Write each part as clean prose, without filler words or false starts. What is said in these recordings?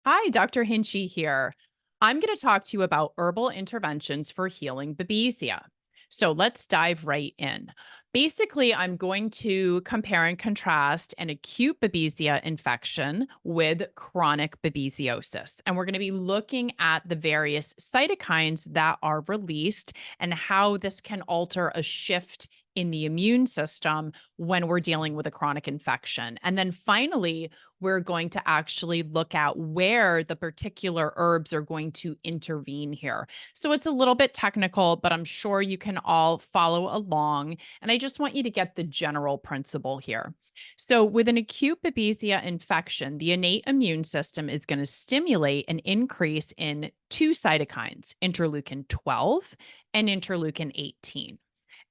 Hi, Dr. Hinchy here. I'm going to talk to you about herbal interventions for healing Babesia. So let's dive right in. Basically, I'm going to compare and contrast an acute Babesia infection with chronic babesiosis. And we're going to be looking at the various cytokines that are released and how this can alter a shift in the immune system when we're dealing with a chronic infection. And then finally, we're going to actually look at where the particular herbs are going to intervene here. So it's a little bit technical, but I'm sure you can all follow along. And I just want you to get the general principle here. So, with an acute Babesia infection, the innate immune system is going to stimulate an increase in two cytokines, interleukin 12 and interleukin 18.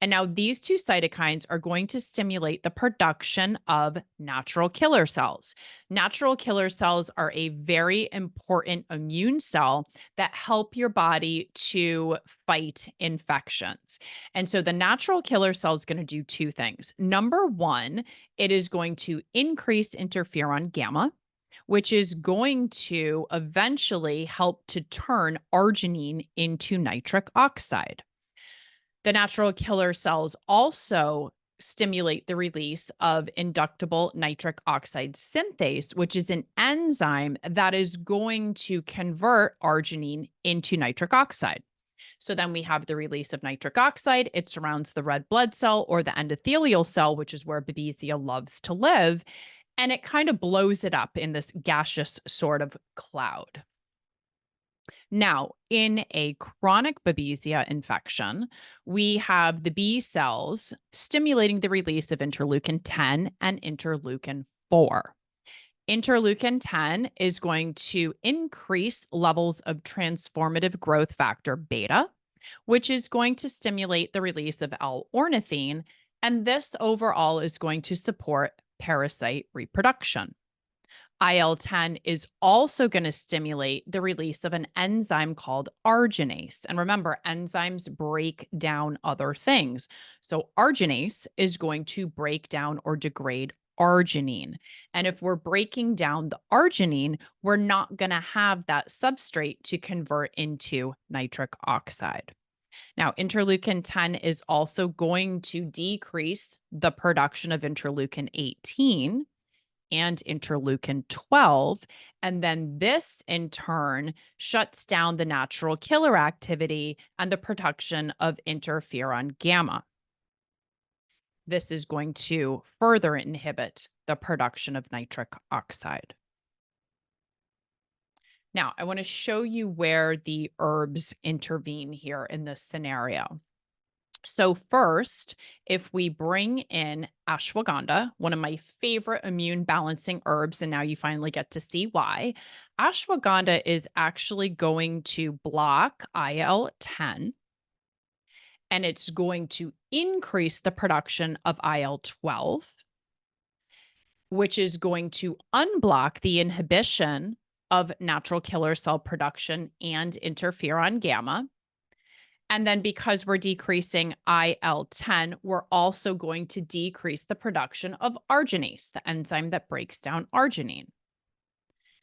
And now these two cytokines are going to stimulate the production of natural killer cells. Natural killer cells are a very important immune cell that help your body to fight infections. And so the natural killer cell is going to do two things. Number one, it is going to increase interferon gamma, which is going to eventually help to turn arginine into nitric oxide. The natural killer cells also stimulate the release of inductible nitric oxide synthase, which is an enzyme that is going to convert arginine into nitric oxide. So then we have the release of nitric oxide. It surrounds the red blood cell or the endothelial cell, which is where Babesia loves to live. And it kind of blows it up in this gaseous sort of cloud. Now, in a chronic Babesia infection, we have the B cells stimulating the release of interleukin 10 and interleukin 4. Interleukin 10 is going to increase levels of transformative growth factor beta, which is going to stimulate the release of L-ornithine, and this overall is going to support parasite reproduction. IL-10 is also going to stimulate the release of an enzyme called arginase. And remember, enzymes break down other things. So arginase is going to break down or degrade arginine. And if we're breaking down the arginine, we're not going to have that substrate to convert into nitric oxide. Now, interleukin 10 is also going to decrease the production of interleukin 18 and interleukin 12. And then this in turn shuts down the natural killer activity and the production of interferon gamma. This is going to further inhibit the production of nitric oxide. Now, I want to show you where the herbs intervene here in this scenario. So, first, if we bring in ashwagandha, one of my favorite immune balancing herbs, and now you finally get to see why, ashwagandha is actually going to block IL-10 and it's going to increase the production of IL-12, which is going to unblock the inhibition of natural killer cell production and interferon gamma. And then because we're decreasing IL-10, we're also going to decrease the production of arginase, the enzyme that breaks down arginine.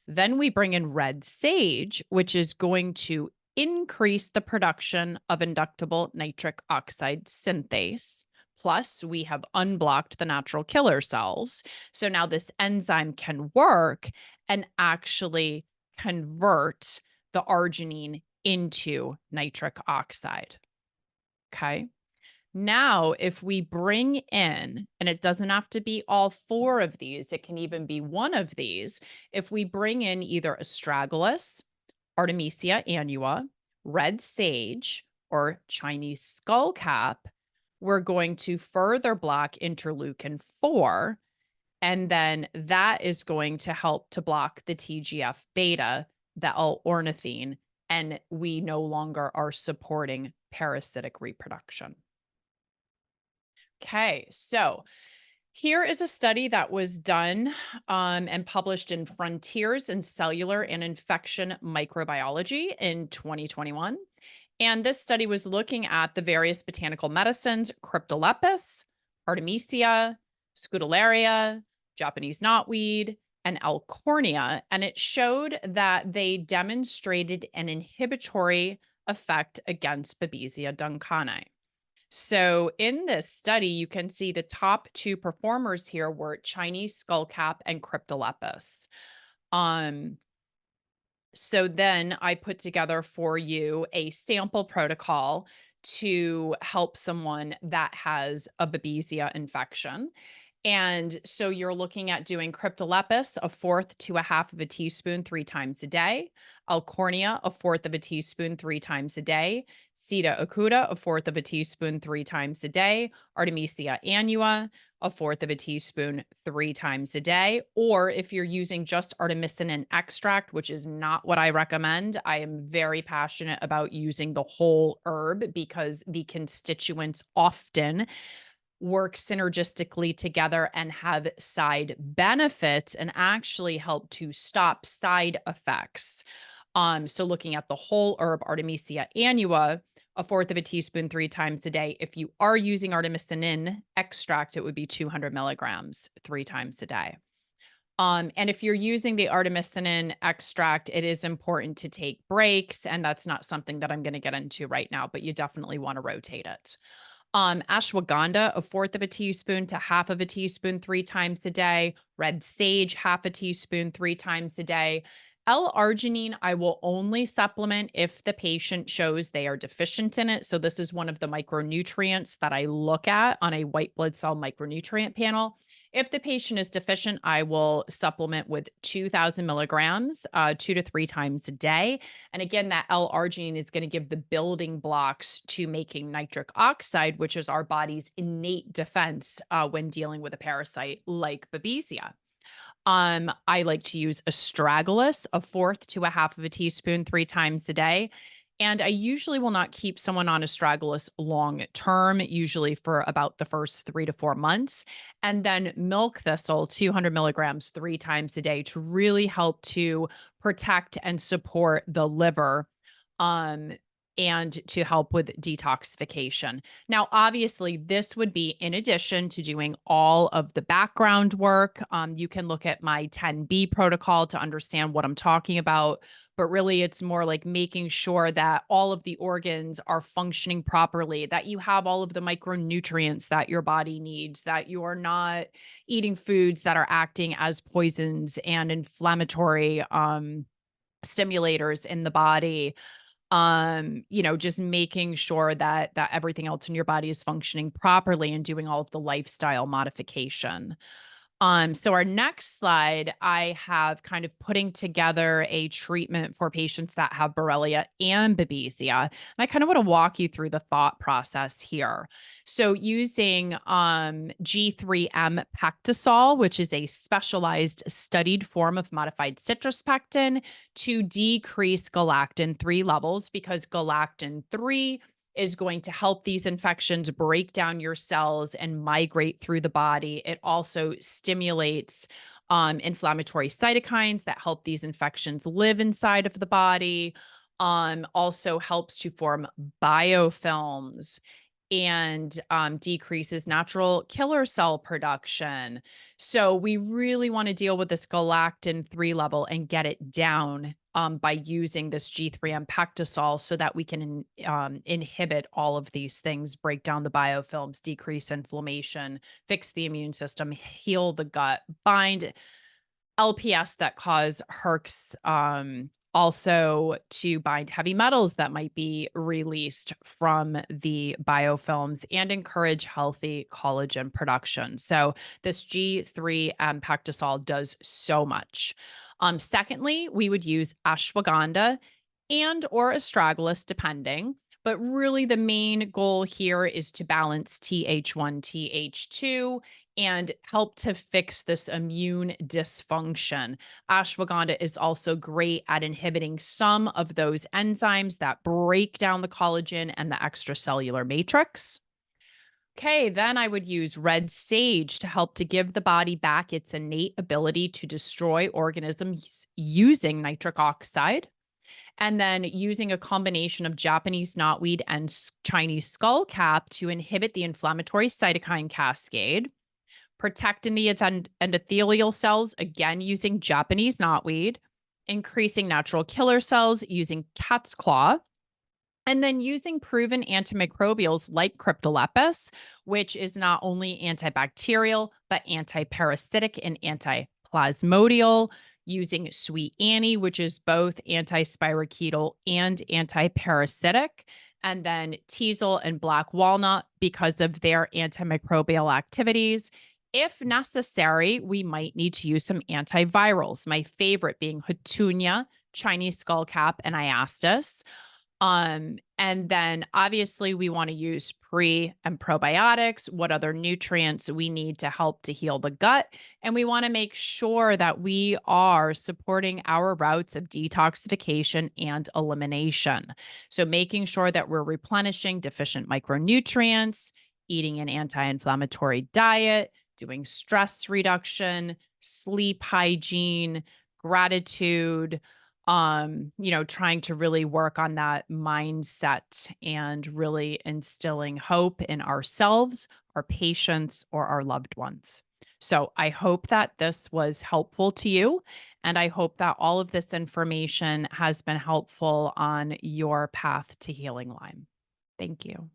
Then we bring in red sage, which is going to increase the production of inductible nitric oxide synthase. Plus, we have unblocked the natural killer cells. So now this enzyme can work and actually convert the arginine into nitric oxide. Okay. Now, if we bring in, and it doesn't have to be all four of these, it can even be one of these. If we bring in either astragalus, Artemisia annua, red sage, or Chinese skullcap, we're going to further block interleukin 4. And then that is going to help to block the TGF beta, the L-ornithine, and we no longer are supporting parasitic reproduction. Okay, so here is a study that was done and published in Frontiers in Cellular and Infection Microbiology in 2021. And this study was looking at the various botanical medicines, Cryptolepis, Artemisia, Scutellaria, Japanese knotweed, and L-cornea, and it showed that they demonstrated an inhibitory effect against Babesia duncani. So in this study, you can see the top two performers here were Chinese skullcap and Cryptolepis. Um, so then I put together for you a sample protocol to help someone that has a Babesia infection. And so you're looking at doing Cryptolepis, a fourth to a half of a teaspoon 3 times a day, Alcornia, a fourth of a teaspoon 3 times a day, Seta acuta, a fourth of a teaspoon 3 times a day, Artemisia annua, a fourth of a teaspoon 3 times a day. Or if you're using just artemisinin extract, which is not what I recommend, I am very passionate about using the whole herb because the constituents often work synergistically together and have side benefits and actually help to stop side effects. So looking at the whole herb Artemisia annua, a fourth of a teaspoon 3 times a day. If you are using artemisinin extract, it would be 200 milligrams 3 times a day. And if you're using the artemisinin extract, it is important to take breaks, and that's not something that I'm going to get into right now, but you definitely want to rotate it. Ashwagandha, a fourth of a teaspoon to half of a teaspoon 3 times a day. Red sage, half a teaspoon 3 times a day. L-arginine, I will only supplement if the patient shows they are deficient in it. So this is one of the micronutrients that I look at on a white blood cell micronutrient panel. If the patient is deficient, I will supplement with 2,000 milligrams 2 to 3 times a day. And again, that L-arginine is going to give the building blocks to making nitric oxide, which is our body's innate defense when dealing with a parasite like Babesia. I like to use astragalus, a fourth to a half of a teaspoon 3 times a day. And I usually will not keep someone on astragalus long term, usually for about the first 3 to 4 months. And then milk thistle, 200 milligrams 3 times a day to really help to protect and support the liver. Um, and to help with detoxification. Now, obviously, this would be in addition to doing all of the background work. You can look at my 10B protocol to understand what I'm talking about, but really it's more like making sure that all of the organs are functioning properly, that you have all of the micronutrients that your body needs, that you are not eating foods that are acting as poisons and inflammatory stimulators in the body. Just making sure that everything else in your body is functioning properly and doing all of the lifestyle modification. So our next slide, I have kind of putting together a treatment for patients that have Borrelia and Babesia. And I kind of want to walk you through the thought process here. So using G3M pactisol, which is a specialized studied form of modified citrus pectin to decrease galactin-3 levels, because galactin-3 is going to help these infections break down your cells and migrate through the body. It also stimulates inflammatory cytokines that help these infections live inside of the body. Also helps to form biofilms and decreases natural killer cell production. So we really want to deal with this galactin-3 level and get it down by using this G3M pactisol so that we can inhibit all of these things, break down the biofilms, decrease inflammation, fix the immune system, heal the gut, bind LPS that cause Herx, also to bind heavy metals that might be released from the biofilms and encourage healthy collagen production. So this G3 pactisol does so much. Secondly, we would use ashwagandha and or astragalus, depending. But really, the main goal here is to balance TH1, TH2, and help to fix this immune dysfunction. Ashwagandha is also great at inhibiting some of those enzymes that break down the collagen and the extracellular matrix. Okay, then I would use red sage to help to give the body back its innate ability to destroy organisms using nitric oxide. And then using a combination of Japanese knotweed and Chinese skullcap to inhibit the inflammatory cytokine cascade. protecting the endothelial cells, again, using Japanese knotweed, increasing natural killer cells using cat's claw, and then using proven antimicrobials like Cryptolepis, which is not only antibacterial, but antiparasitic and antiplasmodial, using Sweet Annie, which is both antispirochetal and antiparasitic, and then teasel and black walnut because of their antimicrobial activities. If necessary, we might need to use some antivirals, my favorite being Hatunia, Chinese skullcap, and Iastis. And then obviously we want to use pre and probiotics, what other nutrients we need to help to heal the gut. And we want to make sure that we are supporting our routes of detoxification and elimination. So making sure that we're replenishing deficient micronutrients, eating an anti-inflammatory diet, doing stress reduction, sleep hygiene, gratitude, trying to really work on that mindset and really instilling hope in ourselves, our patients, or our loved ones. So I hope that this was helpful to you. And I hope that all of this information has been helpful on your path to healing Lyme. Thank you.